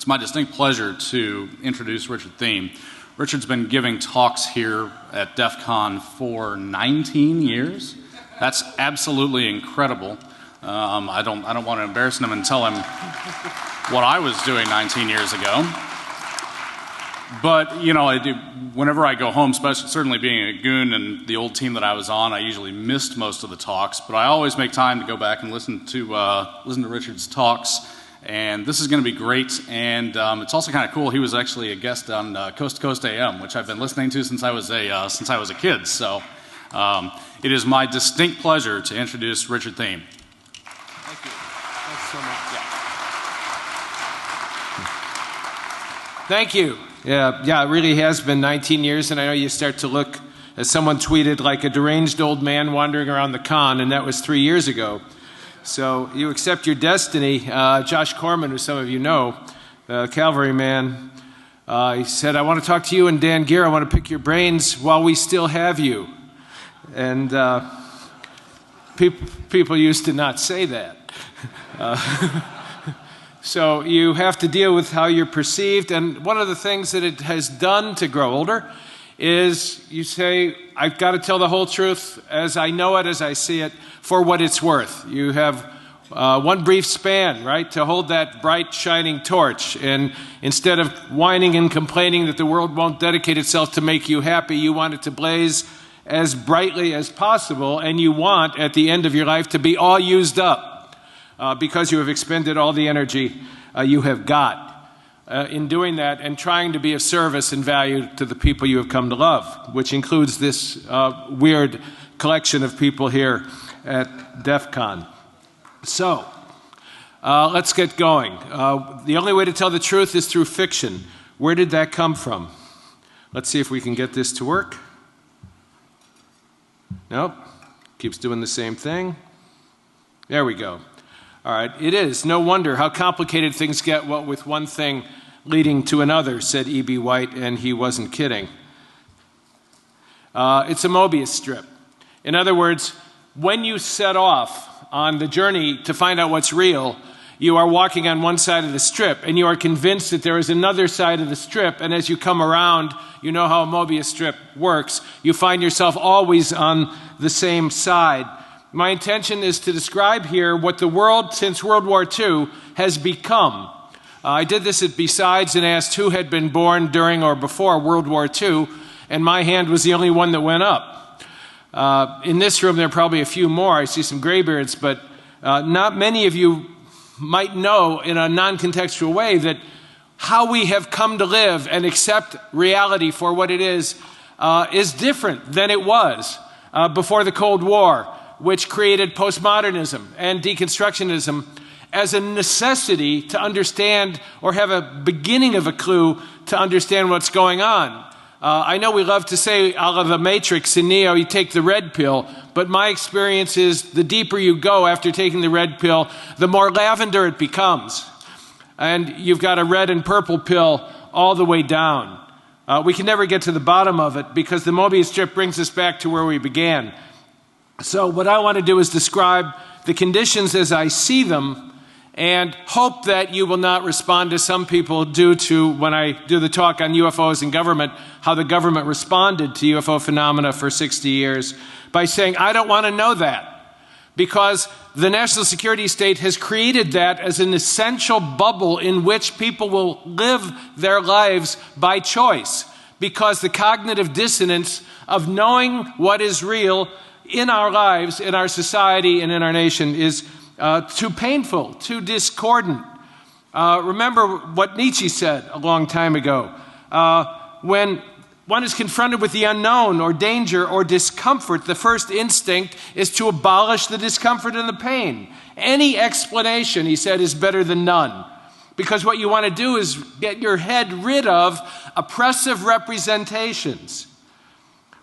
It's my distinct pleasure to introduce Richard Thieme. Richard's been giving talks here at DEF CON for 19 years. That's absolutely incredible. I don't want to embarrass him and tell him what I was doing 19 years ago. But, you know, whenever I go home, especially certainly being a goon and the old team that I was on, I usually missed most of the talks, but I always make time to go back and listen to Richard's talks. And this is going to be great, and it's also kind of cool. He was actually a guest on Coast to Coast AM, which I've been listening to since I was a kid. So it is my distinct pleasure to introduce Richard Thieme. Thank you. Thanks so much. Yeah. Thank you. Yeah, it really has been 19 years, and I know you start to look, as someone tweeted, like a deranged old man wandering around the con, and that was 3 years ago. So you accept your destiny. Josh Corman, who some of you know, cavalryman, he said, I want to talk to you and Dan Gear. I want to pick your brains while we still have you. And people used to not say that. So you have to deal with how you're perceived. And one of the things that it has done to grow older is you say, I've got to tell the whole truth as I know it, as I see it, for what it's worth. You have one brief span, right, to hold that bright, shining torch. And instead of whining and complaining that the world won't dedicate itself to make you happy, you want it to blaze as brightly as possible. And you want, at the end of your life, to be all used up because you have expended all the energy you have got. In doing that and trying to be of service and value to the people you have come to love, which includes this weird collection of people here at DEF CON. So, let's get going. The only way to tell the truth is through fiction. Where did that come from? Let's see if we can get this to work. Nope. Keeps doing the same thing. There we go. All right, it is no wonder how complicated things get, what with one thing leading to another, said E.B. White, and he wasn't kidding. It's a Mobius strip. In other words, when you set off on the journey to find out what's real, you are walking on one side of the strip, and you are convinced that there is another side of the strip, and as you come around, you know how a Mobius strip works, you find yourself always on the same side. My intention is to describe here what the world since World War II has become. I did this at Besides and asked who had been born during or before World War II, and my hand was the only one that went up. In this room, there are probably a few more. I see some graybeards, but not many of you might know in a non-contextual way that how we have come to live and accept reality for what it is different than it was before the Cold War, which created postmodernism and deconstructionism as a necessity to understand or have a beginning of a clue to understand what's going on. I know we love to say out of the Matrix in Neo, you take the red pill, but my experience is the deeper you go after taking the red pill, the more lavender it becomes. And you've got a red and purple pill all the way down. We can never get to the bottom of it because the Mobius strip brings us back to where we began. So what I want to do is describe the conditions as I see them and hope that you will not respond to some people due to, when I do the talk on UFOs and government, how the government responded to UFO phenomena for 60 years by saying, I don't want to know that, because the national security state has created that as an essential bubble in which people will live their lives by choice, because the cognitive dissonance of knowing what is real in our lives, in our society, and in our nation is too painful, too discordant. Remember what Nietzsche said a long time ago. When one is confronted with the unknown or danger or discomfort, the first instinct is to abolish the discomfort and the pain. Any explanation, he said, is better than none. Because what you want to do is get your head rid of oppressive representations.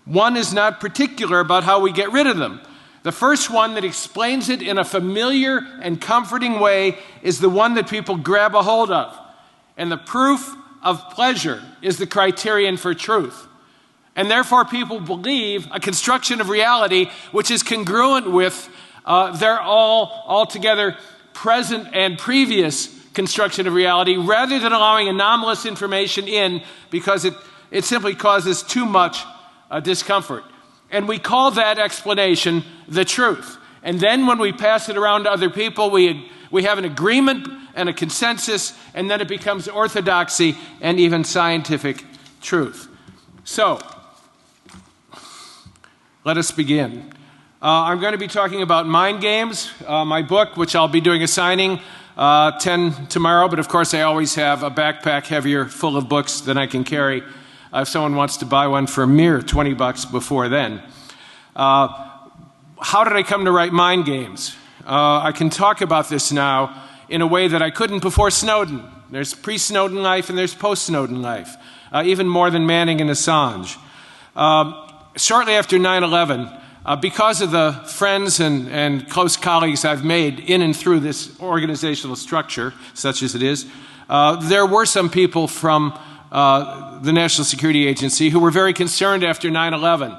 One is not particular about how we get rid of them. The first one that explains it in a familiar and comforting way is the one that people grab a hold of. And the proof of pleasure is the criterion for truth. And therefore people believe a construction of reality which is congruent with their altogether present and previous construction of reality rather than allowing anomalous information in because it simply causes too much discomfort. And we call that explanation the truth. And then when we pass it around to other people, we have an agreement and a consensus, and then it becomes orthodoxy and even scientific truth. So, let us begin. I'm going to be talking about mind games, my book, which I'll be doing a signing 10 tomorrow, but of course I always have a backpack heavier full of books than I can carry if someone wants to buy one for a mere $20 before then. How did I come to write mind games? I can talk about this now in a way that I couldn't before Snowden. There's pre-Snowden life and there's post-Snowden life, even more than Manning and Assange. Shortly after 9/11, because of the friends and close colleagues I've made in and through this organizational structure, such as it is, there were some people from the National Security Agency who were very concerned after 9/11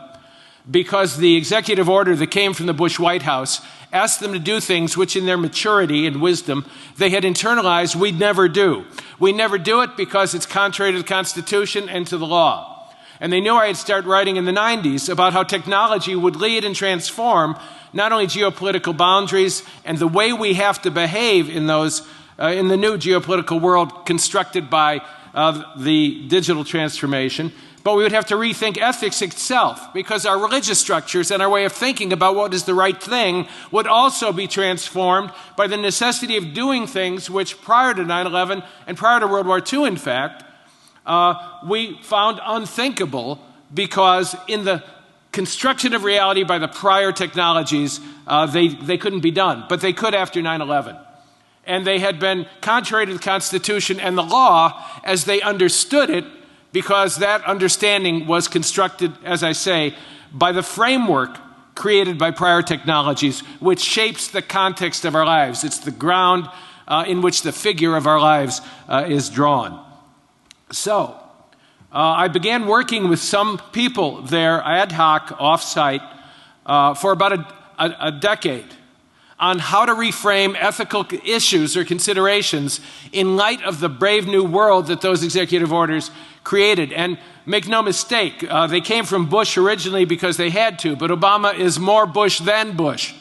because the executive order that came from the Bush White House asked them to do things which in their maturity and wisdom they had internalized we'd never do. We never do it because it's contrary to the Constitution and to the law. And they knew I had started writing in the 90s about how technology would lead and transform not only geopolitical boundaries and the way we have to behave in those in the new geopolitical world constructed by the digital transformation, but we would have to rethink ethics itself because our religious structures and our way of thinking about what is the right thing would also be transformed by the necessity of doing things which prior to 9/11 and prior to World War II, in fact, we found unthinkable because in the construction of reality by the prior technologies, they couldn't be done, but they could after 9/11. And they had been contrary to the Constitution and the law as they understood it because that understanding was constructed, as I say, by the framework created by prior technologies, which shapes the context of our lives. It's the ground in which the figure of our lives is drawn. So, I began working with some people there ad hoc, off-site, for about a decade on how to reframe ethical issues or considerations in light of the brave new world that those executive orders created. And make no mistake, they came from Bush originally because they had to, but Obama is more Bush than Bush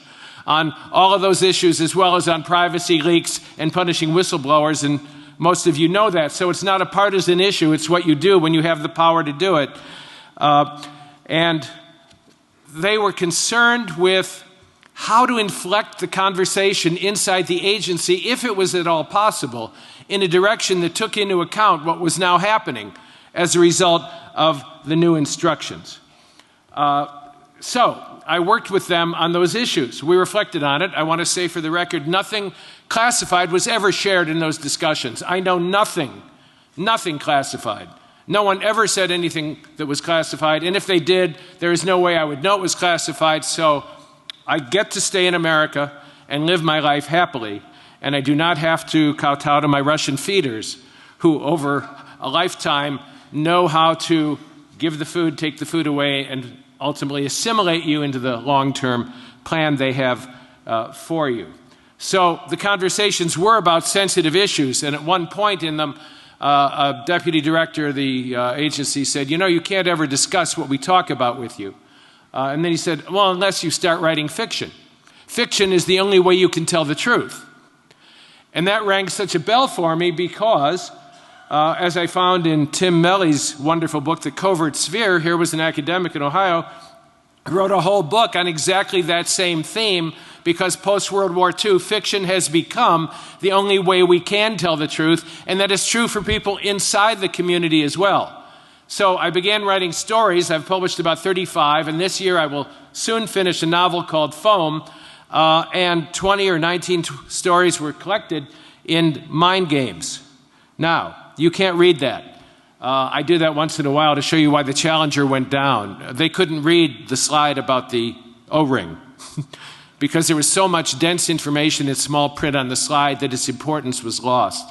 on all of those issues, as well as on privacy leaks and punishing whistleblowers, and most of you know that. So it's not a partisan issue, it's what you do when you have the power to do it. And they were concerned with how to inflect the conversation inside the agency, if it was at all possible, in a direction that took into account what was now happening as a result of the new instructions. So I worked with them on those issues. We reflected on it. I want to say for the record, nothing classified was ever shared in those discussions. I know nothing classified. No one ever said anything that was classified, and if they did, there is no way I would know it was classified, so I get to stay in America and live my life happily, and I do not have to kowtow to my Russian feeders who over a lifetime know how to give the food, take the food away, and ultimately assimilate you into the long-term plan they have for you. So the conversations were about sensitive issues, and at one point in them, a deputy director of the agency said, "You know, you can't ever discuss what we talk about with you." And then he said, "Well, unless you start writing fiction. Fiction is the only way you can tell the truth." And that rang such a bell for me because, as I found in Tim Melley's wonderful book, The Covert Sphere, here was an academic in Ohio who wrote a whole book on exactly that same theme, because post-World War II, fiction has become the only way we can tell the truth, and that is true for people inside the community as well. So I began writing stories. I've published about 35, and this year I will soon finish a novel called Foam, and 20 or 19 stories were collected in mind games. Now, you can't read that. I do that once in a while to show you why the Challenger went down. They couldn't read the slide about the O-ring because there was so much dense information in small print on the slide that its importance was lost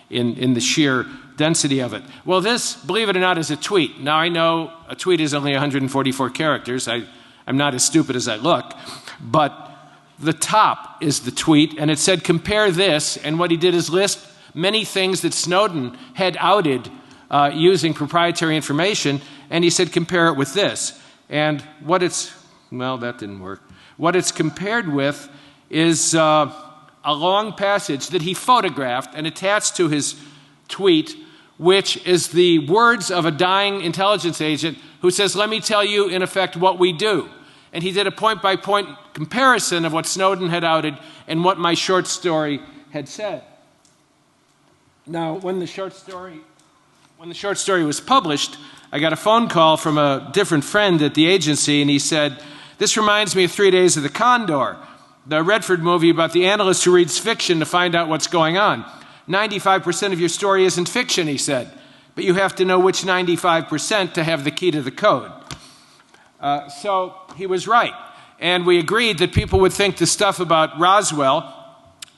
in the sheer density of it. Well, this, believe it or not, is a tweet. Now, I know a tweet is only 144 characters. I'm not as stupid as I look. But the top is the tweet, and it said, "Compare this," and what he did is list many things that Snowden had outed using proprietary information, and he said, compare it with this. And what it's, well, that didn't work. What it's compared with is a long passage that he photographed and attached to his tweet, which is the words of a dying intelligence agent who says, let me tell you, in effect, what we do. And he did a point-by-point comparison of what Snowden had outed and what my short story had said. Now, when the short story was published, I got a phone call from a different friend at the agency, and he said, this reminds me of 3 Days of the Condor, the Redford movie about the analyst who reads fiction to find out what's going on. 95% of your story isn't fiction, he said, but you have to know which 95% to have the key to the code. So he was right. And we agreed that people would think the stuff about Roswell,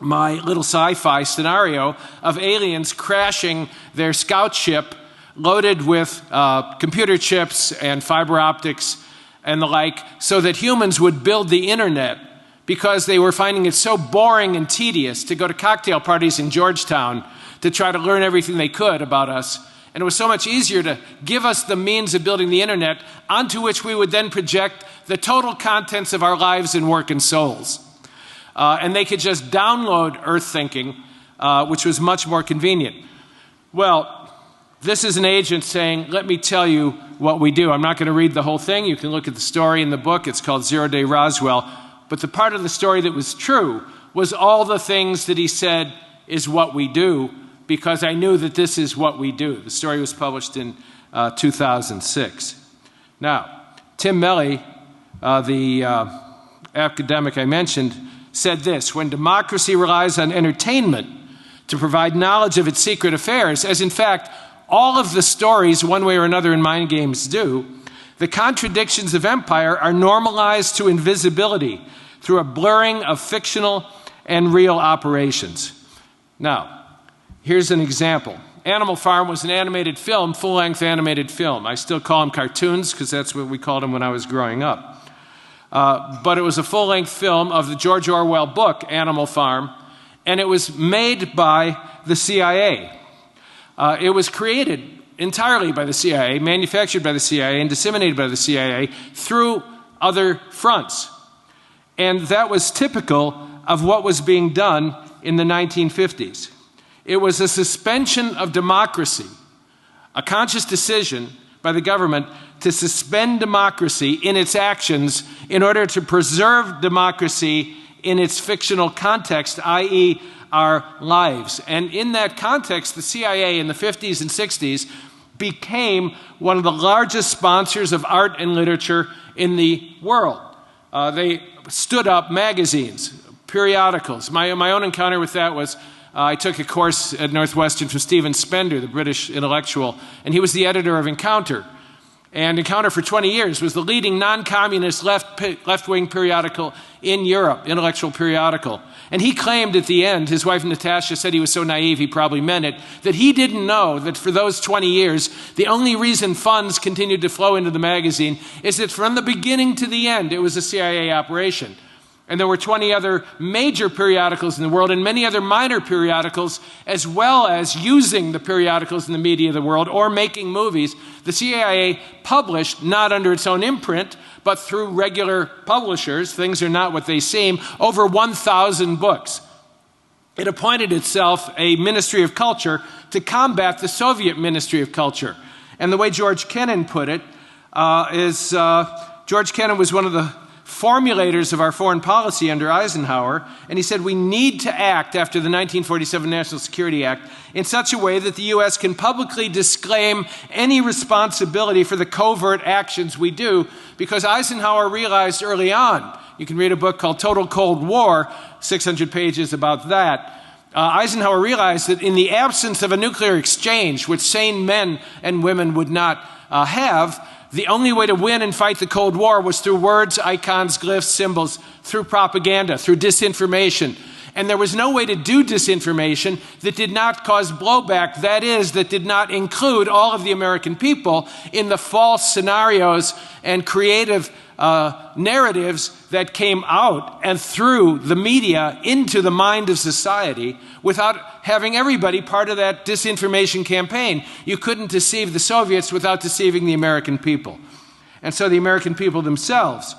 my little sci-fi scenario of aliens crashing their scout ship loaded with computer chips and fiber optics and the like, so that humans would build the internet because they were finding it so boring and tedious to go to cocktail parties in Georgetown to try to learn everything they could about us. And it was so much easier to give us the means of building the internet onto which we would then project the total contents of our lives and work and souls. And they could just download Earth thinking, which was much more convenient. Well, this is an agent saying, let me tell you what we do. I'm not going to read the whole thing. You can look at the story in the book. It's called 0 Day Roswell. But the part of the story that was true was all the things that he said is what we do, because I knew that this is what we do. The story was published in 2006. Now, Thieme, the academic I mentioned, said this: when democracy relies on entertainment to provide knowledge of its secret affairs, as in fact all of the stories one way or another in mind games do, the contradictions of empire are normalized to invisibility through a blurring of fictional and real operations. Now, here's an example. Animal Farm was an animated film, full-length animated film. I still call them cartoons because that's what we called them when I was growing up. But it was a full-length film of the George Orwell book, Animal Farm, and it was made by the CIA. It was created entirely by the CIA, manufactured by the CIA, and disseminated by the CIA through other fronts. And that was typical of what was being done in the 1950s. It was a suspension of democracy, a conscious decision by the government to suspend democracy in its actions in order to preserve democracy in its fictional context, i.e., our lives. And in that context, the CIA in the 50s and 60s became one of the largest sponsors of art and literature in the world. They stood up magazines, periodicals. My own encounter with that was I took a course at Northwestern from Stephen Spender, the British intellectual, and he was the editor of Encounter. And Encounter for 20 years was the leading non-communist left-wing periodical in Europe, intellectual periodical. And he claimed at the end, his wife Natasha said he was so naive he probably meant it, that he didn't know that for those 20 years, the only reason funds continued to flow into the magazine is that from the beginning to the end, it was a CIA operation. And there were 20 other major periodicals in the world and many other minor periodicals, as well as using the periodicals in the media of the world or making movies. The CIA published, not under its own imprint, but through regular publishers, things are not what they seem, over 1,000 books. It appointed itself a Ministry of Culture to combat the Soviet Ministry of Culture. And the way George Kennan put it is George Kennan was one of the formulators of our foreign policy under Eisenhower, and he said we need to act after the 1947 National Security Act in such a way that the U.S. can publicly disclaim any responsibility for the covert actions we do, because Eisenhower realized early on, you can read a book called Total Cold War, 600 pages about that, Eisenhower realized that in the absence of a nuclear exchange, which sane men and women would not have, the only way to win and fight the Cold War was through words, icons, glyphs, symbols, through propaganda, through disinformation. And there was no way to do disinformation that did not cause blowback, that is, that did not include all of the American people in the false scenarios and creative narratives that came out and through the media into the mind of society without having everybody part of that disinformation campaign. You couldn't deceive the Soviets without deceiving the American people. And so the American people themselves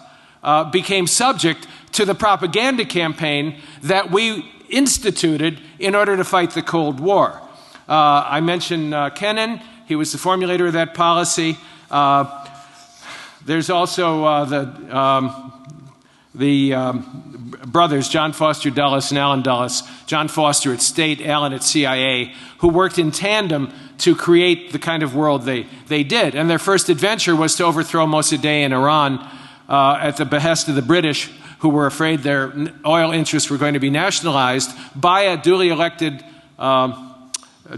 became subject to the propaganda campaign that we instituted in order to fight the Cold War. I mentioned Kennan. He was the formulator of that policy. There's also the brothers, John Foster Dulles and Allen Dulles, John Foster at State, Allen at CIA, who worked in tandem to create the kind of world they did. And their first adventure was to overthrow Mossadegh in Iran at the behest of the British, who were afraid their oil interests were going to be nationalized by a duly elected,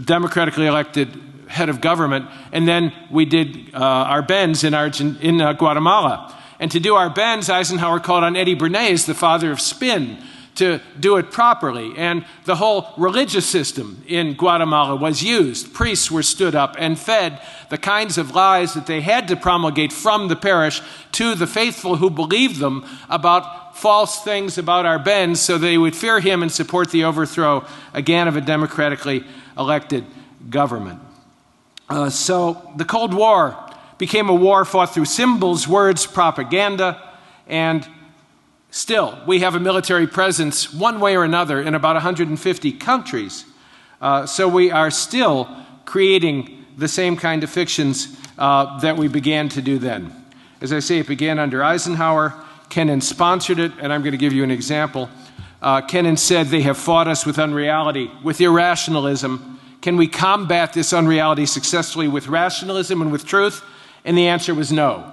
democratically elected head of government. And then we did Arbenz in Guatemala. And to do Arbenz, Eisenhower called on Eddie Bernays, the father of spin, to do it properly. And the whole religious system in Guatemala was used. Priests were stood up and fed the kinds of lies that they had to promulgate from the parish to the faithful who believed them about false things about Arbenz, so they would fear him and support the overthrow, again, of a democratically elected government. So the Cold War became a war fought through symbols, words, propaganda, and still we have a military presence one way or another in about 150 countries. So we are still creating the same kind of fictions that we began to do then. As I say, it began under Eisenhower. Kennan sponsored it, and I'm going to give you an example. Kennan said, "They have fought us with unreality, with irrationalism. Can we combat this unreality successfully with rationalism and with truth?" And the answer was no.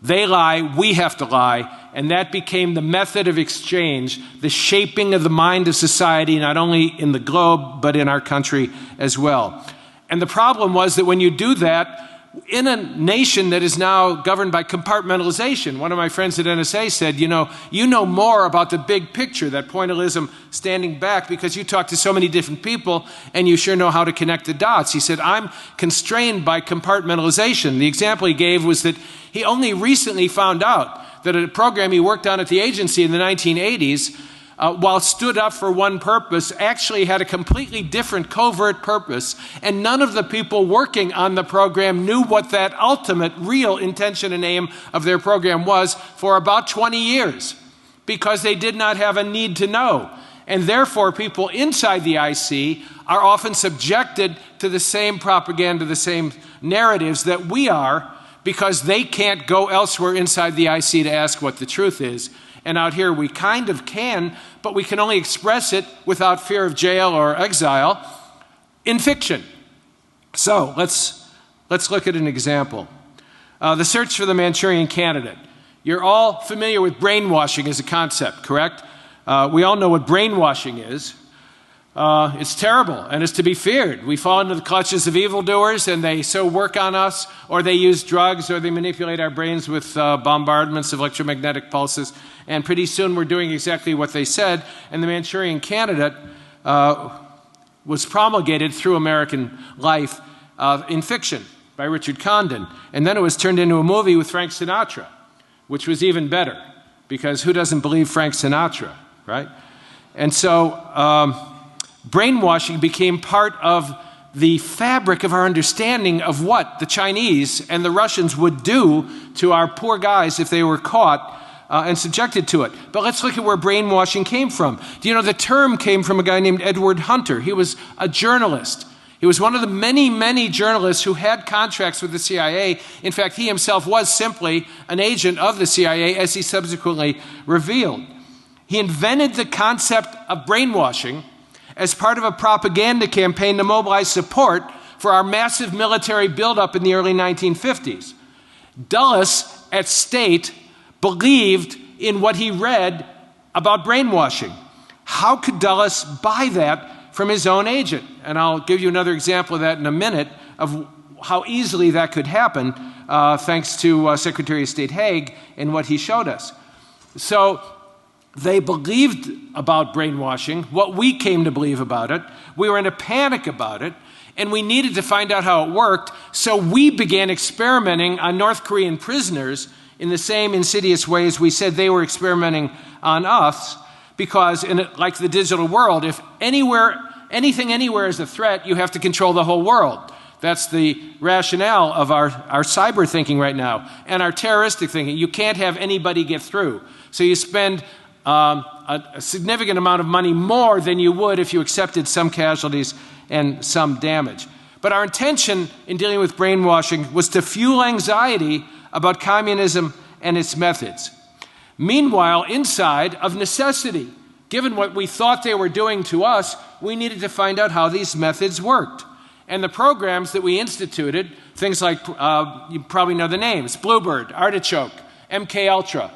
They lie, we have to lie, and that became the method of exchange, the shaping of the mind of society, not only in the globe, but in our country as well. And the problem was that when you do that, in a nation that is now governed by compartmentalization, one of my friends at NSA said, you know more about the big picture, that pointillism standing back, because you talk to so many different people and you sure know how to connect the dots. He said, I'm constrained by compartmentalization. The example he gave was that he only recently found out that a program he worked on at the agency in the 1980s, while stood up for one purpose, actually had a completely different covert purpose, and none of the people working on the program knew what that ultimate real intention and aim of their program was for about 20 years, because they did not have a need to know. And therefore, people inside the IC are often subjected to the same propaganda, the same narratives that we are, because they can't go elsewhere inside the IC to ask what the truth is. And out here we kind of can, but we can only express it without fear of jail or exile in fiction. So let's look at an example. The search for the Manchurian candidate. You're all familiar with brainwashing as a concept, correct? We all know what brainwashing is. It's terrible and is to be feared. We fall into the clutches of evildoers, and they so work on us, or they use drugs, or they manipulate our brains with bombardments of electromagnetic pulses, and pretty soon we're doing exactly what they said. And the Manchurian Candidate was promulgated through American life in fiction by Richard Condon, and then it was turned into a movie with Frank Sinatra, which was even better, because who doesn't believe Frank Sinatra, right? And so brainwashing became part of the fabric of our understanding of what the Chinese and the Russians would do to our poor guys if they were caught and subjected to it. But let's look at where brainwashing came from. Do you know the term came from a guy named Edward Hunter? He was a journalist. He was one of the many, many journalists who had contracts with the CIA. In fact, he himself was simply an agent of the CIA, as he subsequently revealed. He invented the concept of brainwashing as part of a propaganda campaign to mobilize support for our massive military buildup in the early 1950s. Dulles at State believed in what he read about brainwashing. How could Dulles buy that from his own agent? And I'll give you another example of that in a minute, of how easily that could happen, thanks to Secretary of State Haig and what he showed us. So They believed about brainwashing, what we came to believe about it. We were in a panic about it, and we needed to find out how it worked, so we began experimenting on North Korean prisoners in the same insidious ways we said they were experimenting on us, because like the digital world, if anything anywhere is a threat, you have to control the whole world. That's the rationale of our cyber thinking right now, and our terroristic thinking. You can't have anybody get through. So you spend a significant amount of money more than you would if you accepted some casualties and some damage. But our intention in dealing with brainwashing was to fuel anxiety about communism and its methods. Meanwhile, inside, of necessity, given what we thought they were doing to us, we needed to find out how these methods worked. And the programs that we instituted, things like, you probably know the names, Bluebird, Artichoke, MK Ultra.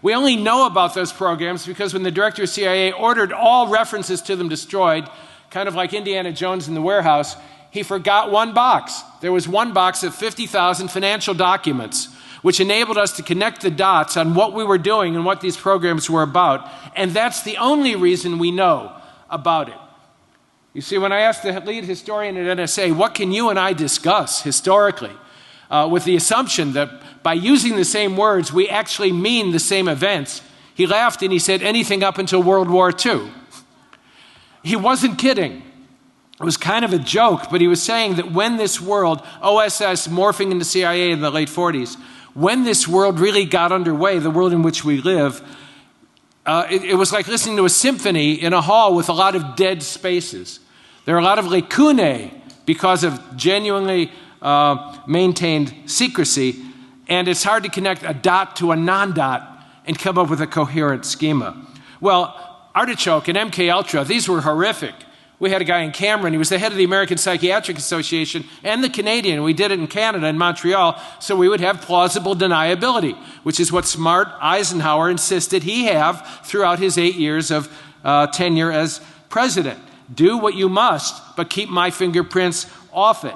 We only know about those programs because when the director of CIA ordered all references to them destroyed, kind of like Indiana Jones in the warehouse, he forgot one box. There was one box of 50,000 financial documents, which enabled us to connect the dots on what we were doing and what these programs were about. And that's the only reason we know about it. You see, when I asked the lead historian at NSA, what can you and I discuss historically, with the assumption that by using the same words, we actually mean the same events, he laughed and he said anything up until World War II. He wasn't kidding. It was kind of a joke, but he was saying that when this world, OSS morphing into CIA in the late 40s, when this world really got underway, the world in which we live, it was like listening to a symphony in a hall with a lot of dead spaces. There are a lot of lacunae because of genuinely maintained secrecy, and it's hard to connect a dot to a non-dot and come up with a coherent schema. Well, Artichoke and MK Ultra, these were horrific. We had a guy in Cameron, he was the head of the American Psychiatric Association and the Canadian. We did it in Canada, in Montreal, so we would have plausible deniability, which is what smart Eisenhower insisted he have throughout his 8 years of tenure as president. Do what you must, but keep my fingerprints off it.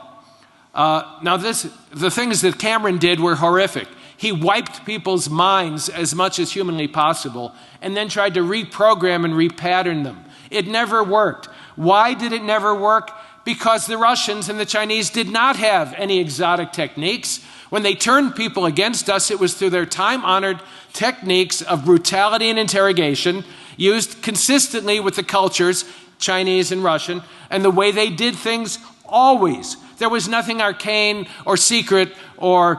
Now the things that Cameron did were horrific. He wiped people's minds as much as humanly possible and then tried to reprogram and repattern them. It never worked. Why did it never work? Because the Russians and the Chinese did not have any exotic techniques. When they turned people against us, it was through their time-honored techniques of brutality and interrogation, used consistently with the cultures, Chinese and Russian, and the way they did things always. There was nothing arcane or secret or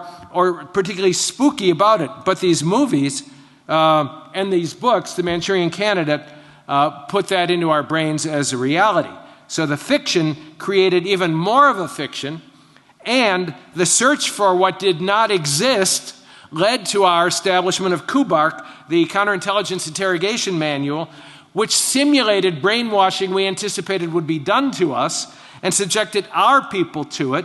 particularly spooky about it. But these movies and these books, The Manchurian Candidate, put that into our brains as a reality. So the fiction created even more of a fiction, and the search for what did not exist led to our establishment of KUBARK, the Counterintelligence Interrogation Manual, which simulated brainwashing we anticipated would be done to us and subjected our people to it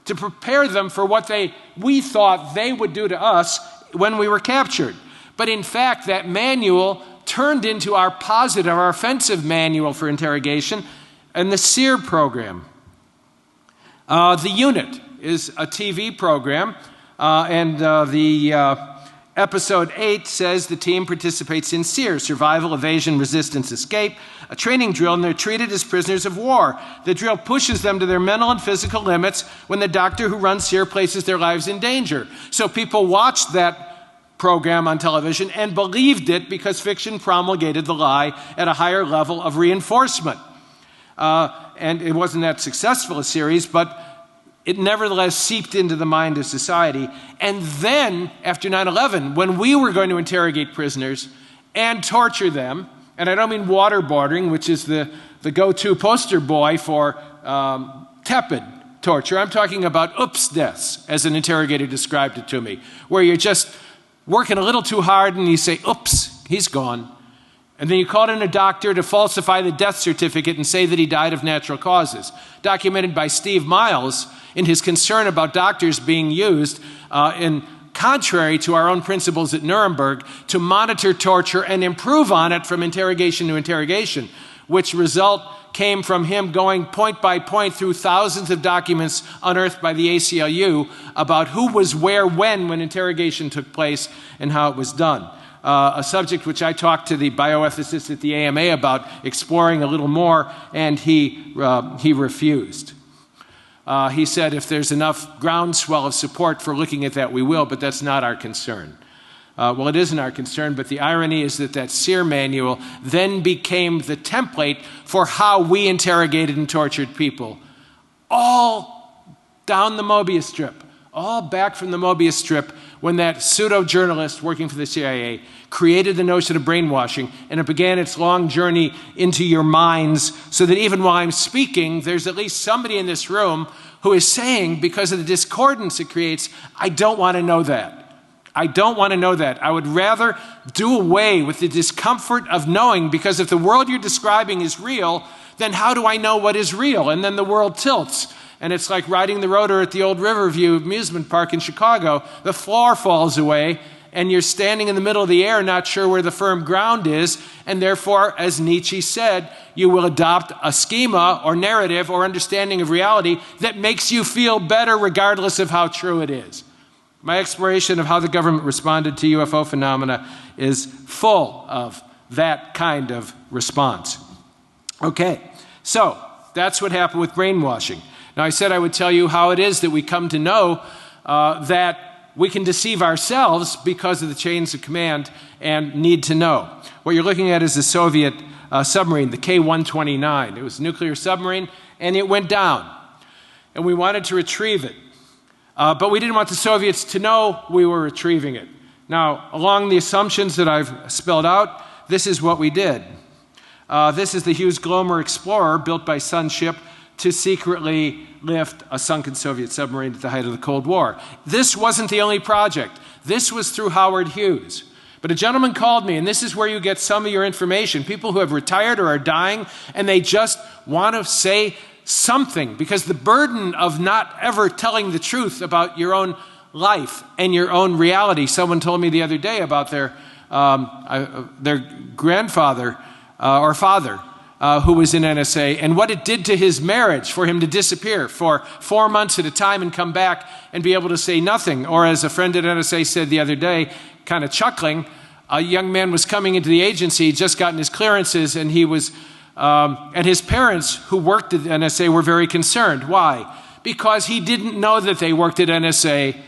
to prepare them for what we thought they would do to us when we were captured. But in fact, that manual turned into our positive, our offensive manual for interrogation, and the SEER program. The Unit is a TV program, and the episode 8 says the team participates in SEER, Survival, Evasion, Resistance, Escape, a training drill, and they're treated as prisoners of war. The drill pushes them to their mental and physical limits when the doctor who runs SEER places their lives in danger. So people watched that program on television and believed it because fiction promulgated the lie at a higher level of reinforcement. And it wasn't that successful a series, but it nevertheless seeped into the mind of society. And then, after 9/11, when we were going to interrogate prisoners and torture them, and I don't mean waterboarding, which is the go-to poster boy for tepid torture. I'm talking about oops deaths, as an interrogator described it to me, where you're just working a little too hard and you say, oops, he's gone. And then you called in a doctor to falsify the death certificate and say that he died of natural causes. Documented by Steve Miles in his concern about doctors being used in contrary to our own principles at Nuremberg to monitor torture and improve on it from interrogation to interrogation, which result came from him going point by point through thousands of documents unearthed by the ACLU about who was where when interrogation took place and how it was done. a subject which I talked to the bioethicist at the AMA about exploring a little more, and he refused. He said if there's enough groundswell of support for looking at that, we will, but that's not our concern. Well, it isn't our concern, but the irony is that SEER manual then became the template for how we interrogated and tortured people. All down the Mobius strip, all back from the Mobius strip, when that pseudo-journalist working for the CIA created the notion of brainwashing, and it began its long journey into your minds, so that even while I'm speaking, there's at least somebody in this room who is saying, because of the discordance it creates, I don't want to know that. I don't want to know that. I would rather do away with the discomfort of knowing, because if the world you're describing is real, then how do I know what is real? And then the world tilts. And it's like riding the rotor at the old Riverview amusement park in Chicago. The floor falls away, and you're standing in the middle of the air, not sure where the firm ground is, and therefore, as Nietzsche said, you will adopt a schema or narrative or understanding of reality that makes you feel better regardless of how true it is. My exploration of how the government responded to UFO phenomena is full of that kind of response. Okay, so that's what happened with brainwashing. Now, I said I would tell you how it is that we come to know that we can deceive ourselves because of the chains of command and need to know. What you're looking at is the Soviet submarine, the K-129. It was a nuclear submarine, and it went down. And we wanted to retrieve it. But we didn't want the Soviets to know we were retrieving it. Now, along the assumptions that I've spelled out, this is what we did. This is the Hughes Glomar Explorer, built by Sunship to secretly lift a sunken Soviet submarine at the height of the Cold War. This wasn't the only project. This was through Howard Hughes. But a gentleman called me, and this is where you get some of your information. People who have retired or are dying, and they just want to say something, because the burden of not ever telling the truth about your own life and your own reality. Someone told me the other day about their grandfather or father who was in NSA, and what it did to his marriage for him to disappear for 4 months at a time and come back and be able to say nothing. Or as a friend at NSA said the other day, kind of chuckling, a young man was coming into the agency, he'd just gotten his clearances, and he was and his parents, who worked at NSA, were very concerned. Why? Because he didn't know that they worked at NSA,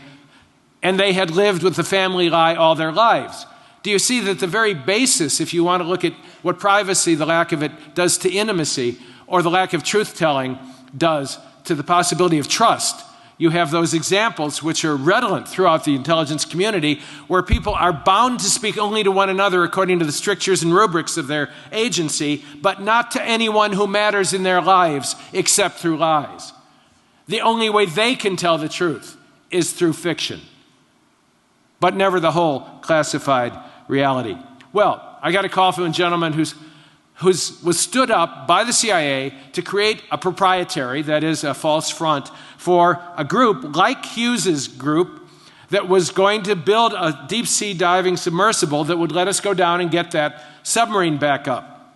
and they had lived with the family lie all their lives. Do you see that the very basis, if you want to look at what privacy, the lack of it, does to intimacy, or the lack of truth-telling does to the possibility of trust, you have those examples which are redolent throughout the intelligence community, where people are bound to speak only to one another according to the strictures and rubrics of their agency, but not to anyone who matters in their lives except through lies. The only way they can tell the truth is through fiction, but never the whole classified reality. Well, I got a call from a gentleman who was stood up by the CIA to create a proprietary, that is a false front, for a group like Hughes's group that was going to build a deep-sea diving submersible that would let us go down and get that submarine back up.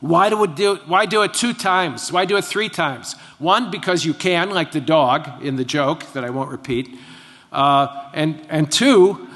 Why do it 2 times? Why do it 3 times? 1, because you can, like the dog in the joke that I won't repeat. And 2,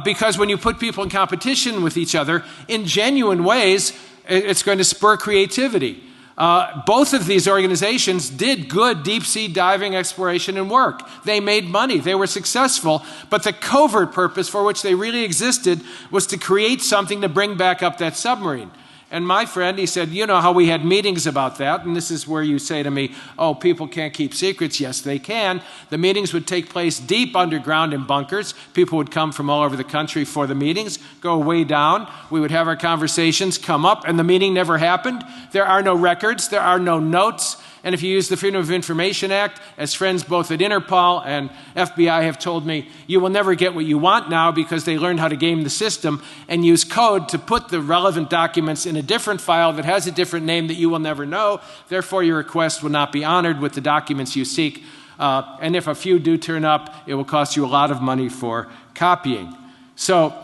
because when you put people in competition with each other in genuine ways, it's going to spur creativity. Both of these organizations did good deep-sea diving exploration and work. They made money. They were successful. But the covert purpose for which they really existed was to create something to bring back up that submarine. And my friend, he said, you know how we had meetings about that, and this is where you say to me, oh, people can't keep secrets. Yes, they can. The meetings would take place deep underground in bunkers. People would come from all over the country for the meetings, go way down. We would have our conversations, come up, and the meeting never happened. There are no records. There are no notes. And if you use the Freedom of Information Act, as friends both at Interpol and FBI have told me, you will never get what you want now because they learned how to game the system and use code to put the relevant documents in a different file that has a different name that you will never know. Therefore, your request will not be honored with the documents you seek. And if a few do turn up, it will cost you a lot of money for copying. So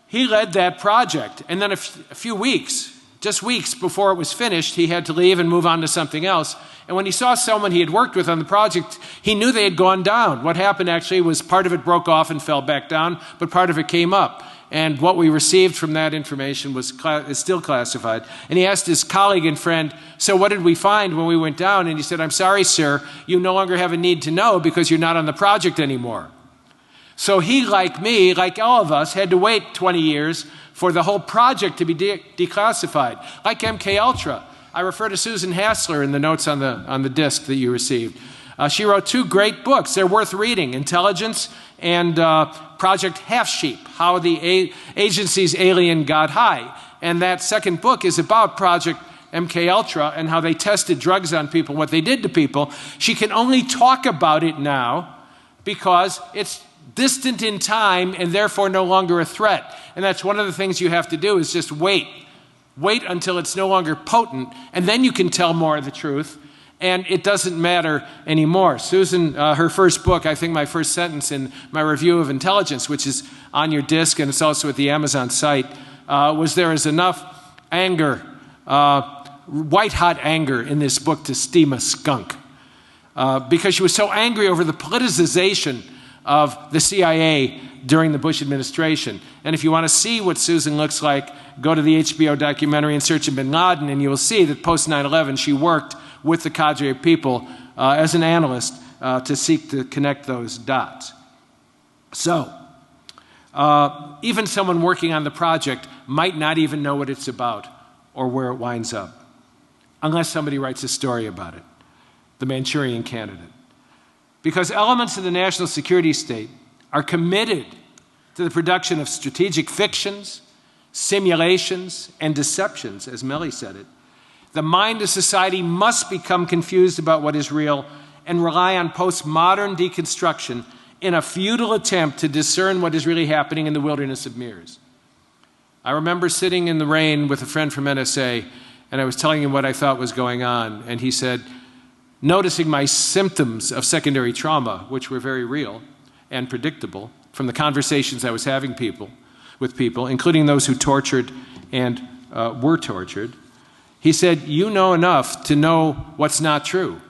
he led that project. And then a few weeks, just weeks before it was finished, he had to leave and move on to something else. And when he saw someone he had worked with on the project, he knew they had gone down. What happened actually was part of it broke off and fell back down, but part of it came up. and what we received from that information is still classified. And he asked his colleague and friend, so what did we find when we went down? And he said, I'm sorry, sir, you no longer have a need to know because you're not on the project anymore. So he, like me, like all of us, had to wait 20 years for the whole project to be declassified. Like MKUltra, I refer to Susan Hassler in the notes on the disc that you received. She wrote 2 great books. They're worth reading, Intelligence and Project Half Sheep, How the Agency's Alien Got High. And that second book is about Project MKUltra and how they tested drugs on people, what they did to people. She can only talk about it now because it's distant in time and therefore no longer a threat. And that's one of the things you have to do is just wait. Wait until it's no longer potent, and then you can tell more of the truth. And it doesn't matter anymore. Susan, her first book, I think my first sentence in my review of Intelligence, which is on your disc and it's also at the Amazon site, was there is enough anger, white-hot anger in this book to steam a skunk. Because she was so angry over the politicization of the CIA during the Bush administration. And if you want to see what Susan looks like, go to the HBO documentary In Search of bin Laden, and you will see that post 9/11 she worked with the cadre of people as an analyst to seek to connect those dots. So, even someone working on the project might not even know what it's about or where it winds up, unless somebody writes a story about it, the Manchurian Candidate. Because elements of the national security state are committed to the production of strategic fictions, simulations, and deceptions, as Melly said it. The mind of society must become confused about what is real and rely on postmodern deconstruction in a futile attempt to discern what is really happening in the wilderness of mirrors. I remember sitting in the rain with a friend from NSA, and I was telling him what I thought was going on, and he said, noticing my symptoms of secondary trauma, which were very real and predictable from the conversations I was having with people, including those who tortured and were tortured, he said, you know enough to know what's not true,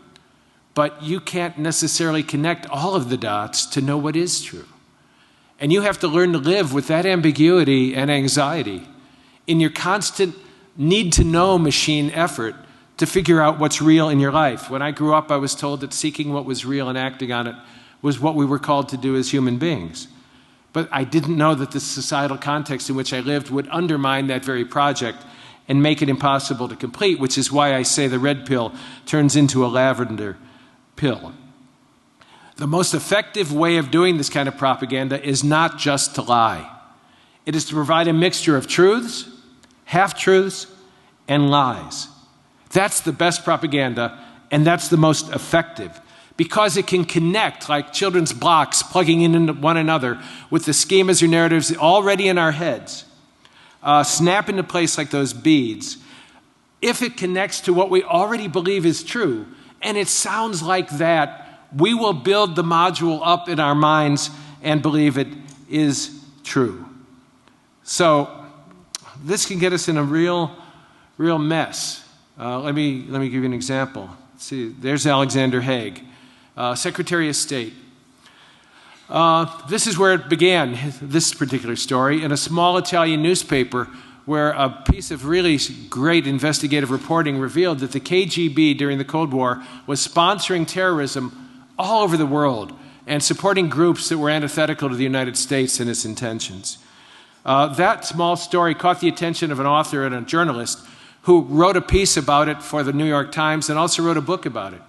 but you can't necessarily connect all of the dots to know what is true. And you have to learn to live with that ambiguity and anxiety in your constant need-to-know machine effort to figure out what's real in your life. When I grew up, I was told that seeking what was real and acting on it was what we were called to do as human beings. But I didn't know that the societal context in which I lived would undermine that very project and make it impossible to complete, which is why I say the red pill turns into a lavender pill. The most effective way of doing this kind of propaganda is not just to lie. It is to provide a mixture of truths, half-truths, and lies. That's the best propaganda, and that's the most effective, because it can connect like children's blocks plugging into one another with the schemas or narratives already in our heads. Snap into place like those beads. If it connects to what we already believe is true, and it sounds like that, we will build the module up in our minds and believe it is true. So this can get us in a real mess. Let me give you an example. Let's see, there's Alexander Haig, Secretary of State. This is where it began, this particular story, in a small Italian newspaper where a piece of really great investigative reporting revealed that the KGB during the Cold War was sponsoring terrorism all over the world and supporting groups that were antithetical to the United States and its intentions. That small story caught the attention of an author and a journalist who wrote a piece about it for the New York Times and also wrote a book about it.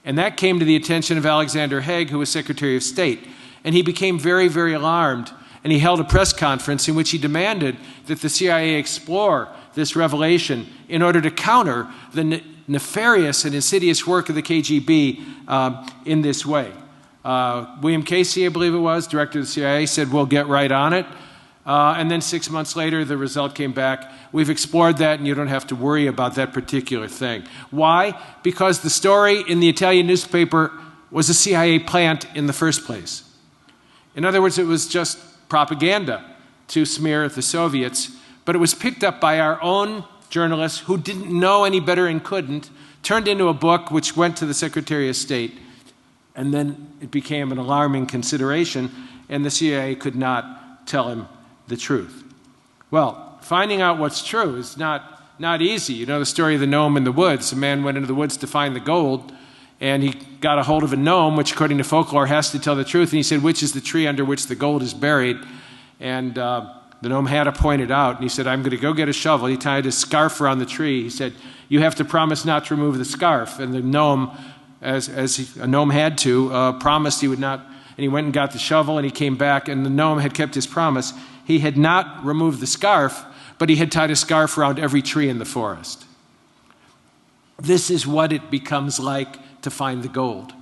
And that came to the attention of Alexander Haig, who was Secretary of State. And he became very, very alarmed, and he held a press conference in which he demanded that the CIA explore this revelation in order to counter the nefarious and insidious work of the KGB in this way. William Casey, I believe it was, director of the CIA, said, we'll get right on it. And then 6 months later, the result came back. We've explored that, and you don't have to worry about that particular thing. Why? Because the story in the Italian newspaper was a CIA plant in the first place. In other words, it was just propaganda to smear the Soviets, but it was picked up by our own journalists who didn't know any better and couldn't, turned into a book which went to the Secretary of State, and then it became an alarming consideration, and the CIA could not tell him the truth. Well, finding out what's true is not easy. You know the story of the gnome in the woods. A man went into the woods to find the gold, and he got a hold of a gnome, which according to folklore has to tell the truth. And he said, which is the tree under which the gold is buried? And the gnome had to point it out. And he said, I'm going to go get a shovel. He tied his scarf around the tree. He said, you have to promise not to remove the scarf. And the gnome, as a gnome had to, promised he would not. And he went and got the shovel, and he came back, and the gnome had kept his promise. He had not removed the scarf, but he had tied a scarf around every tree in the forest. This is what it becomes like to find the gold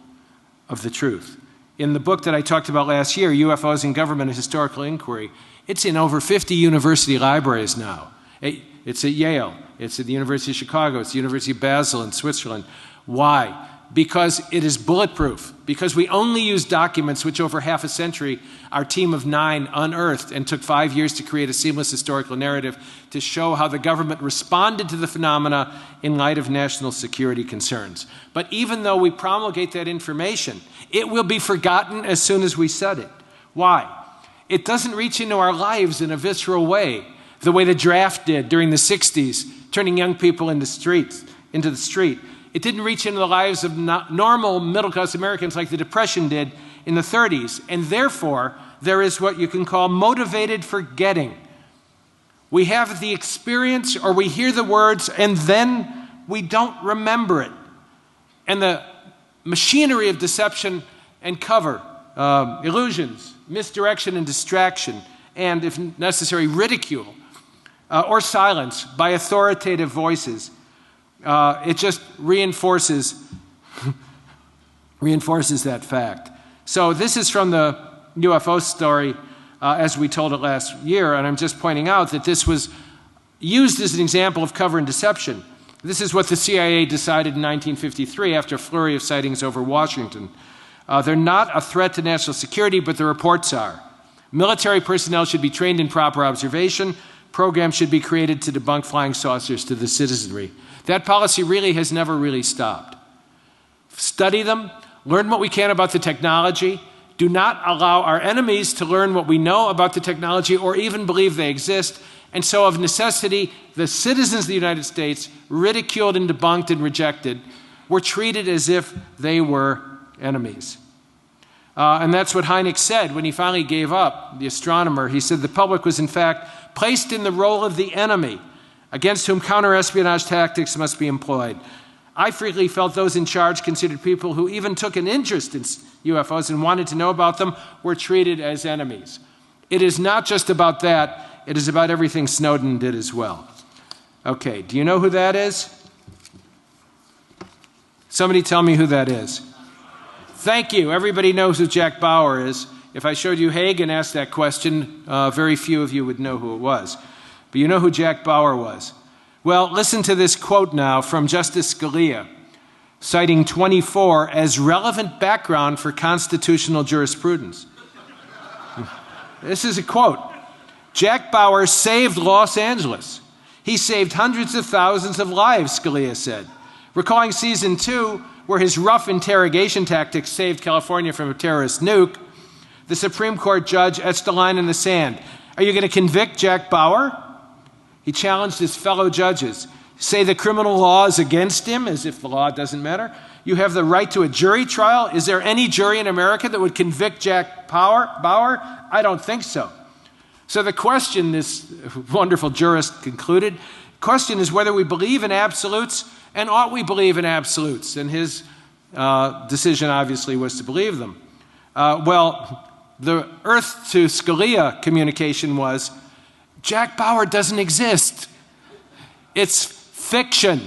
of the truth. In the book that I talked about last year, UFOs in Government, a Historical Inquiry, it's in over 50 university libraries now. It's at Yale, it's at the University of Chicago, it's the University of Basel in Switzerland. Why? Because it is bulletproof. Because we only use documents which over half a century our team of 9 unearthed and took 5 years to create a seamless historical narrative to show how the government responded to the phenomena in light of national security concerns. But even though we promulgate that information, it will be forgotten as soon as we said it. Why? It doesn't reach into our lives in a visceral way, the way the draft did during the 60s, turning young people into the street. It didn't reach into the lives of normal middle-class Americans like the Depression did in the 30s. And therefore, there is what you can call motivated forgetting. We have the experience or we hear the words and then we don't remember it. And the machinery of deception and cover, illusions, misdirection and distraction, and if necessary, ridicule or silence by authoritative voices, it just reinforces that fact. So this is from the UFO story as we told it last year, and I'm just pointing out that this was used as an example of cover and deception. This is what the CIA decided in 1953 after a flurry of sightings over Washington. They're not a threat to national security, but the reports are. Military personnel should be trained in proper observation. Programs should be created to debunk flying saucers to the citizenry. That policy really has never really stopped. Study them, learn what we can about the technology. Do not allow our enemies to learn what we know about the technology or even believe they exist. And so of necessity, the citizens of the United States, ridiculed and debunked and rejected, were treated as if they were enemies. And that's what Hynek said when he finally gave up, the astronomer. He said the public was in fact placed in the role of the enemy, against whom counter-espionage tactics must be employed. I frequently felt those in charge considered people who even took an interest in UFOs and wanted to know about them were treated as enemies. It is not just about that, it is about everything Snowden did as well. Okay, do you know who that is? Somebody tell me who that is. Thank you. Everybody knows who Jack Bauer is. If I showed you Haig and asked that question, very few of you would know who it was. But you know who Jack Bauer was. Well, listen to this quote now from Justice Scalia, citing 24 as relevant background for constitutional jurisprudence. This is a quote. Jack Bauer saved Los Angeles. He saved hundreds of thousands of lives, Scalia said. Recalling season 2, where his rough interrogation tactics saved California from a terrorist nuke, the Supreme Court judge etched a line in the sand. Are you going to convict Jack Bauer? He challenged his fellow judges. Say the criminal law is against him, as if the law doesn't matter. You have the right to a jury trial. Is there any jury in America that would convict Jack Bauer? I don't think so. So the question, this wonderful jurist concluded, the question is whether we believe in absolutes and ought we believe in absolutes. And his decision obviously was to believe them. Well, the Earth to Scalia communication was, Jack Bauer doesn't exist. It's fiction.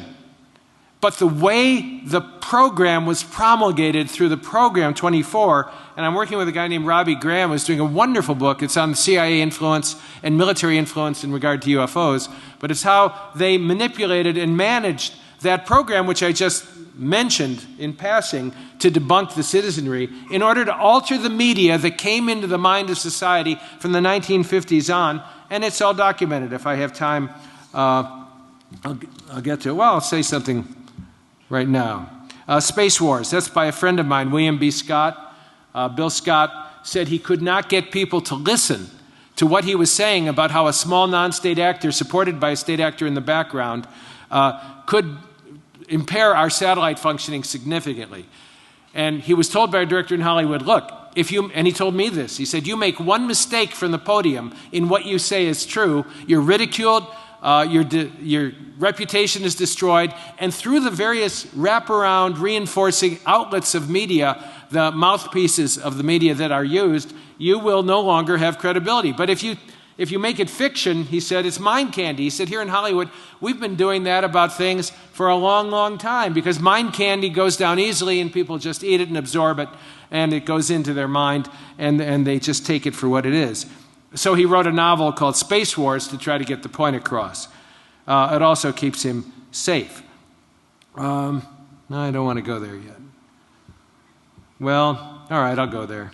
But the way the program was promulgated through the program 24, and I'm working with a guy named Robbie Graham who's doing a wonderful book. It's on CIA influence and military influence in regard to UFOs, but it's how they manipulated and managed that program, which I just mentioned in passing, to debunk the citizenry in order to alter the media that came into the mind of society from the 1950s on. And it's all documented. If I have time, I'll get to it. Well, I'll say something right now. Space Wars, that's by a friend of mine, William B. Scott. Bill Scott said he could not get people to listen to what he was saying about how a small non-state actor supported by a state actor in the background could impair our satellite functioning significantly. And he was told by a director in Hollywood, look, and he told me this, he said, you make one mistake from the podium in what you say is true, you're ridiculed, your reputation is destroyed, and through the various wraparound reinforcing outlets of media, the mouthpieces of the media that are used, you will no longer have credibility. But if you make it fiction, he said, it's mind candy. He said, here in Hollywood, we've been doing that about things for a long, long time because mind candy goes down easily and people just eat it and absorb it and it goes into their mind and they just take it for what it is. So he wrote a novel called Space Wars to try to get the point across. It also keeps him safe. No, I don't want to go there yet. Well, all right, I'll go there.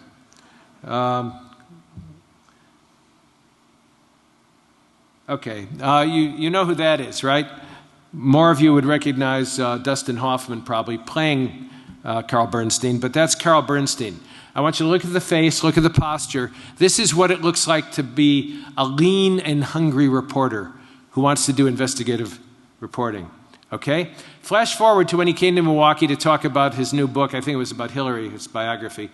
Okay, you know who that is, right? More of you would recognize Dustin Hoffman probably playing Carl Bernstein, but that's Carl Bernstein. I want you to look at the face, look at the posture. This is what it looks like to be a lean and hungry reporter who wants to do investigative reporting, okay? Flash forward to when he came to Milwaukee to talk about his new book. I think it was about Hillary, his biography.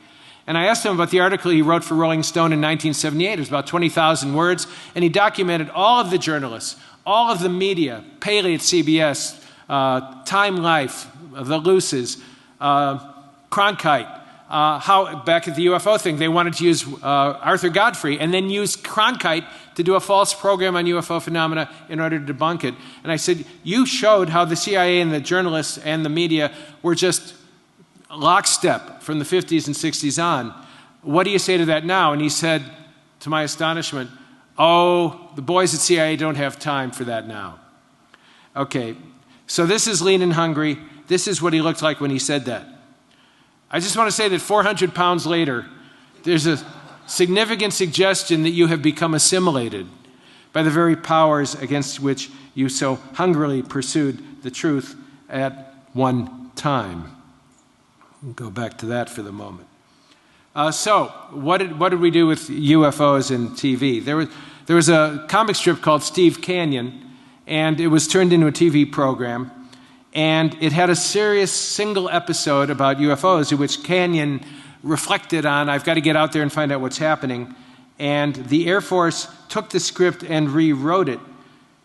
And I asked him about the article he wrote for Rolling Stone in 1978. It was about 20,000 words, and he documented all of the journalists, all of the media, Paley at CBS, Time Life, the Luces, Cronkite, how back at the UFO thing, they wanted to use Arthur Godfrey and then use Cronkite to do a false program on UFO phenomena in order to debunk it. And I said, you showed how the CIA and the journalists and the media were just lockstep from the 50s and 60s on. What do you say to that now? And he said, to my astonishment, oh, the boys at CIA don't have time for that now. Okay, so this is lean and hungry. This is what he looked like when he said that. I just want to say that 400 pounds later, there's a significant suggestion that you have become assimilated by the very powers against which you so hungrily pursued the truth at one time. We'll go back to that for the moment. So, what did we do with UFOs and TV? There was a comic strip called Steve Canyon, and it was turned into a TV program. And it had a serious single episode about UFOs in which Canyon reflected on, I've got to get out there and find out what's happening. And the Air Force took the script and rewrote it.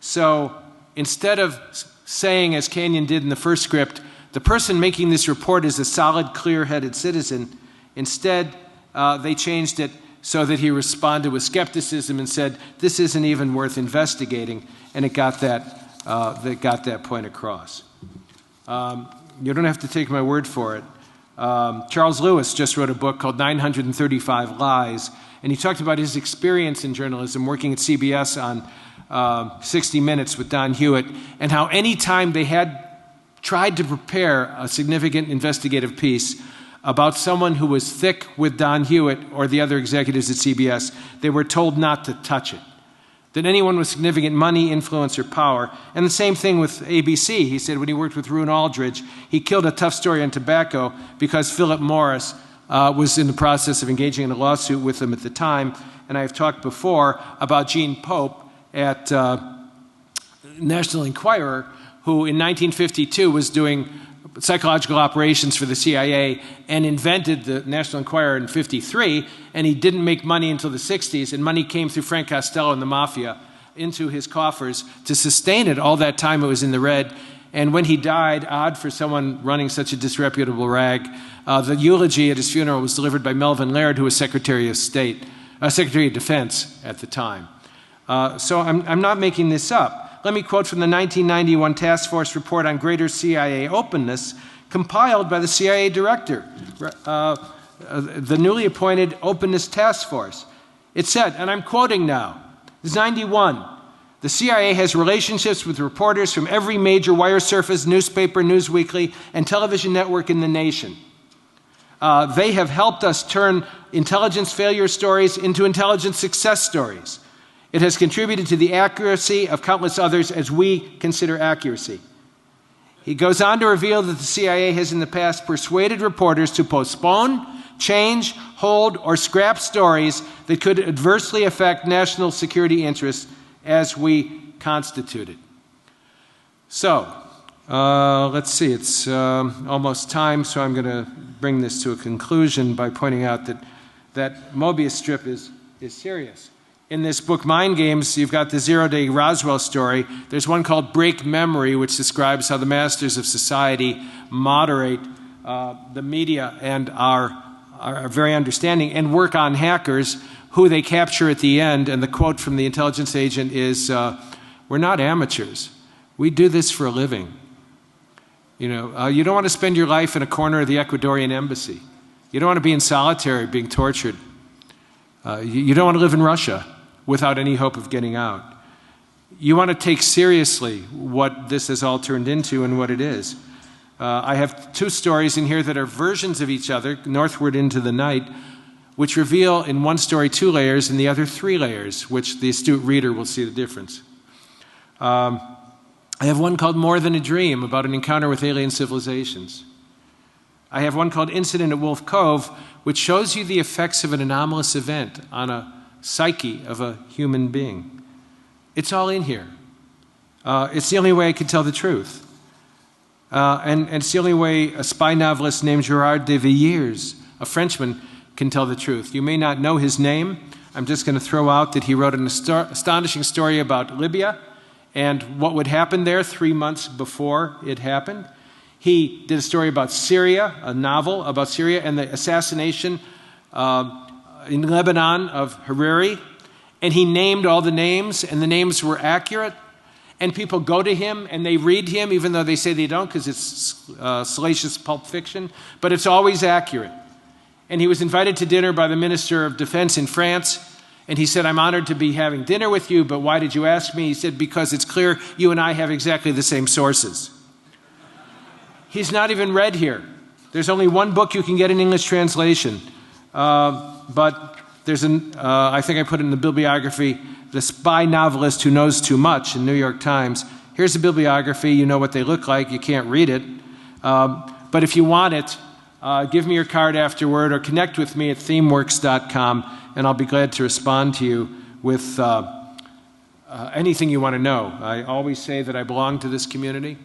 So instead of saying, as Canyon did in the first script, the person making this report is a solid, clear-headed citizen, instead they changed it so that he responded with skepticism and said, this isn't even worth investigating. And it got that point across. You don't have to take my word for it. Charles Lewis just wrote a book called 935 Lies, and he talked about his experience in journalism working at CBS on 60 Minutes with Don Hewitt, and how any time they had tried to prepare a significant investigative piece about someone who was thick with Don Hewitt or the other executives at CBS, they were told not to touch it. That anyone with significant money, influence, or power. And the same thing with ABC. He said when he worked with Roone Aldridge, he killed a tough story on tobacco because Philip Morris was in the process of engaging in a lawsuit with him at the time. And I've talked before about Gene Pope at National Enquirer, who in 1952 was doing psychological operations for the CIA and invented the National Enquirer in 53, and he didn't make money until the 60s, and money came through Frank Costello and the Mafia into his coffers to sustain it all that time it was in the red. And when he died, odd for someone running such a disreputable rag, the eulogy at his funeral was delivered by Melvin Laird, who was Secretary of State, Secretary of Defense at the time. So I'm not making this up. Let me quote from the 1991 Task Force Report on Greater CIA Openness, compiled by the CIA Director, the newly appointed Openness Task Force. It said, and I'm quoting now, this is 91, the CIA has relationships with reporters from every major wire surface, newspaper, newsweekly, and television network in the nation. They have helped us turn intelligence failure stories into intelligence success stories. It has contributed to the accuracy of countless others as we consider accuracy. He goes on to reveal that the CIA has in the past persuaded reporters to postpone, change, hold, or scrap stories that could adversely affect national security interests as we constitute it. So, let's see, it's almost time, so I'm going to bring this to a conclusion by pointing out that Mobius strip is serious. In this book, Mind Games, you've got the zero-day Roswell story. There's one called Break Memory, which describes how the masters of society moderate the media and our very understanding and work on hackers who they capture at the end. And the quote from the intelligence agent is, we're not amateurs. We do this for a living. You know, you don't want to spend your life in a corner of the Ecuadorian embassy. You don't want to be in solitary being tortured. You don't want to live in Russia without any hope of getting out. You want to take seriously what this has all turned into and what it is. I have two stories in here that are versions of each other, Northward into the Night, which reveal in one story 2 layers and the other 3 layers, which the astute reader will see the difference. I have one called More Than a Dream, about an encounter with alien civilizations. I have one called Incident at Wolf Cove, which shows you the effects of an anomalous event on a psyche of a human being. It's all in here. It's the only way I can tell the truth. And it's the only way a spy novelist named Gérard de Villiers, a Frenchman, can tell the truth. You may not know his name. I'm just going to throw out that he wrote an astonishing story about Libya and what would happen there 3 months before it happened. He did a story about Syria, a novel about Syria, and the assassination in Lebanon of Hariri. And he named all the names, and the names were accurate. And people go to him, and they read him, even though they say they don't, because it's salacious pulp fiction. But it's always accurate. And he was invited to dinner by the Minister of Defense in France. And he said, I'm honored to be having dinner with you, but why did you ask me? He said, because it's clear you and I have exactly the same sources. He's not even read here. There's only one book you can get in English translation. But there's I think I put it in the bibliography, The Spy Novelist Who Knows Too Much in New York Times. Here's the bibliography. You know what they look like. You can't read it. But if you want it, give me your card afterward or connect with me at themeworks.com, and I'll be glad to respond to you with anything you want to know. I always say that I belong to this community.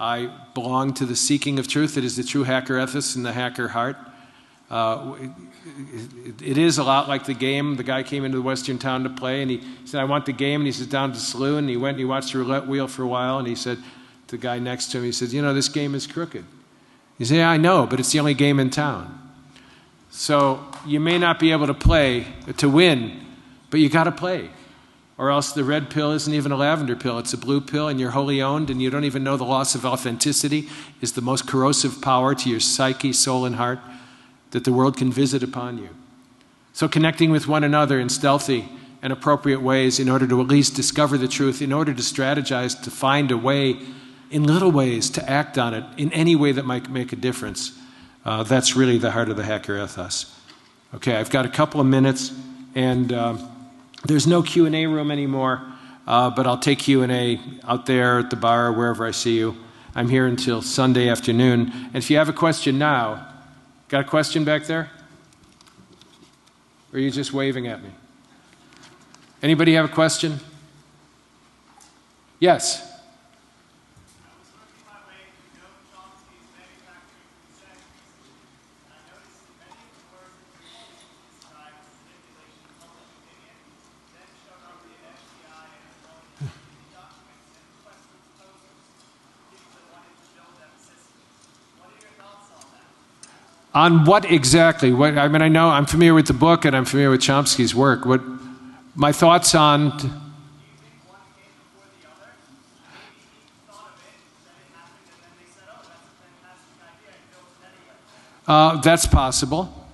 I belong to the seeking of truth. It is the true hacker ethos and the hacker heart. It is a lot like the game. The guy came into the western town to play, and he said, I want the game. And he says, down to the saloon. And he went and he watched the roulette wheel for a while. And he said to the guy next to him, he said, you know, this game is crooked. He said, yeah, I know, but it's the only game in town. So you may not be able to play to win, but you got to play. Or else the red pill isn't even a lavender pill. It's a blue pill, and you're wholly owned, and you don't even know the loss of authenticity is the most corrosive power to your psyche, soul, and heart that the world can visit upon you. So connecting with one another in stealthy and appropriate ways in order to at least discover the truth, in order to strategize, to find a way, in little ways, to act on it in any way that might make a difference. That's really the heart of the hacker ethos. Okay, I've got a couple of minutes, and there's no Q&A room anymore, but I'll take Q&A out there at the bar or wherever I see you. I'm here until Sunday afternoon. And if you have a question now, got a question back there? Or are you just waving at me? Anybody have a question? Yes? On what exactly? I mean, I know I'm familiar with the book and I'm familiar with Chomsky's work. What my thoughts on? That's possible.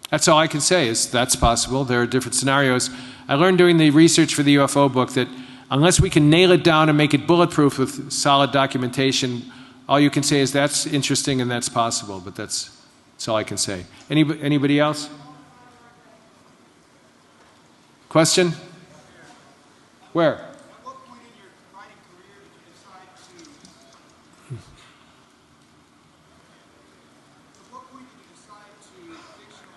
That's all I can say is that's possible. There are different scenarios. I learned doing the research for the UFO book that unless we can nail it down and make it bulletproof with solid documentation, all you can say is that's interesting and that's possible, but that's all I can say. Anybody else? Question? Where? At what point in your writing career did you decide to... At what point did you decide to fictionalize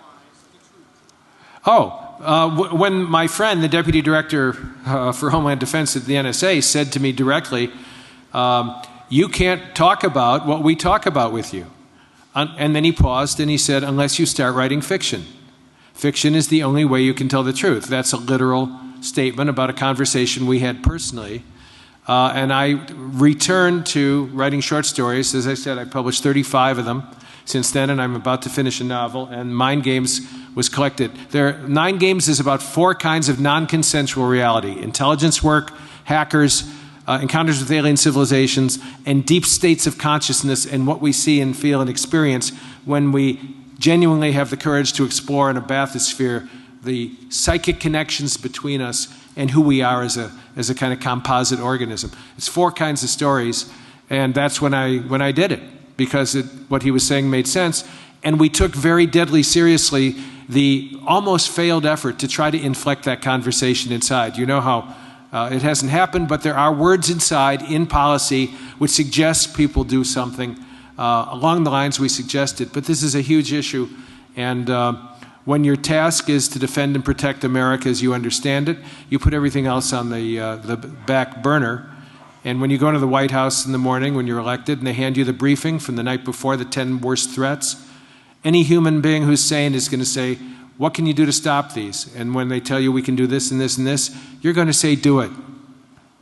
When my friend, the Deputy Director for Homeland Defense at the NSA, said to me directly, you can't talk about what we talk about with you. And then he paused and he said, unless you start writing fiction. Fiction is the only way you can tell the truth. That's a literal statement about a conversation we had personally. And I returned to writing short stories. As I said, I published 35 of them since then, and I'm about to finish a novel, and Mind Games was collected. 9 Games is about 4 kinds of non-consensual reality: intelligence work, hackers, encounters with alien civilizations, and deep states of consciousness, and what we see and feel and experience when we genuinely have the courage to explore in a bathysphere the psychic connections between us and who we are as a kind of composite organism. It's 4 kinds of stories, and that's when I did it, because what he was saying made sense. And we took very deadly seriously the almost failed effort to try to inflect that conversation inside. You know how it hasn't happened, but there are words inside in policy which suggest people do something along the lines we suggested. But this is a huge issue, and when your task is to defend and protect America as you understand it, you put everything else on the back burner. And when you go to the White House in the morning when you're elected and they hand you the briefing from the night before, the 10 worst threats, any human being who's sane is going to say, what can you do to stop these? And when they tell you we can do this and this and this, you're going to say, do it.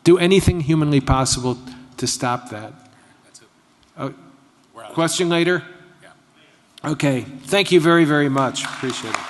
Do anything humanly possible to stop that. That's it. Question later? Yeah. Okay. Thank you very, very much. Appreciate it.